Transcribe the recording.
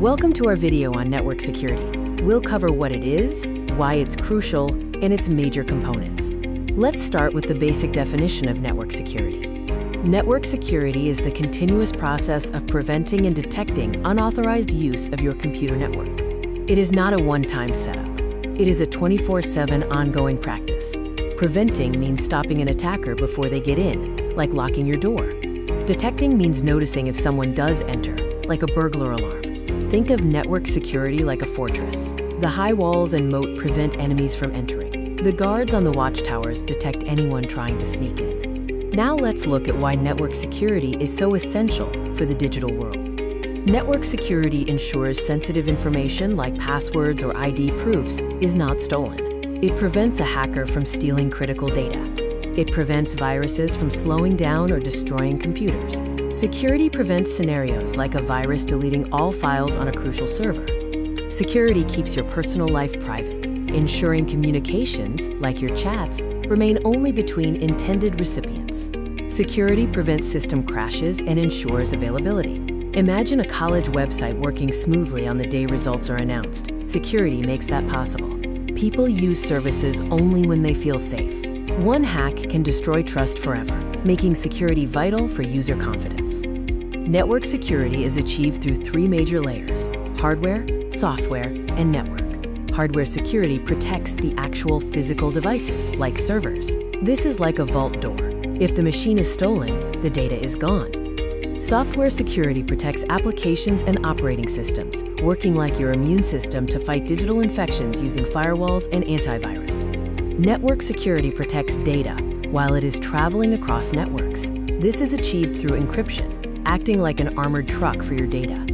Welcome to our video on network security. We'll cover what it is, why it's crucial, and its major components. Let's start with the basic definition of network security. Network security is the continuous process of preventing and detecting unauthorized use of your computer network. It is not a one-time setup. It is a 24/7 ongoing practice. Preventing means stopping an attacker before they get in, like locking your door. Detecting means noticing if someone does enter, like a burglar alarm. Think of network security like a fortress. The high walls and moat prevent enemies from entering. The guards on the watchtowers detect anyone trying to sneak in. Now let's look at why network security is so essential for the digital world. Network security ensures sensitive information like passwords or ID proofs is not stolen. It prevents a hacker from stealing critical data. It prevents viruses from slowing down or destroying computers. Security prevents scenarios like a virus deleting all files on a crucial server. Security keeps your personal life private, ensuring communications, like your chats, remain only between intended recipients. Security prevents system crashes and ensures availability. Imagine a college website working smoothly on the day results are announced. Security makes that possible. People use services only when they feel safe. One hack can destroy trust forever, making security vital for user confidence. Network security is achieved through three major layers: hardware, software, and network. Hardware security protects the actual physical devices, like servers. This is like a vault door. If the machine is stolen, the data is gone. Software security protects applications and operating systems, working like your immune system to fight digital infections using firewalls and antivirus. Network security protects data while it is traveling across networks. This is achieved through encryption, acting like an armored truck for your data.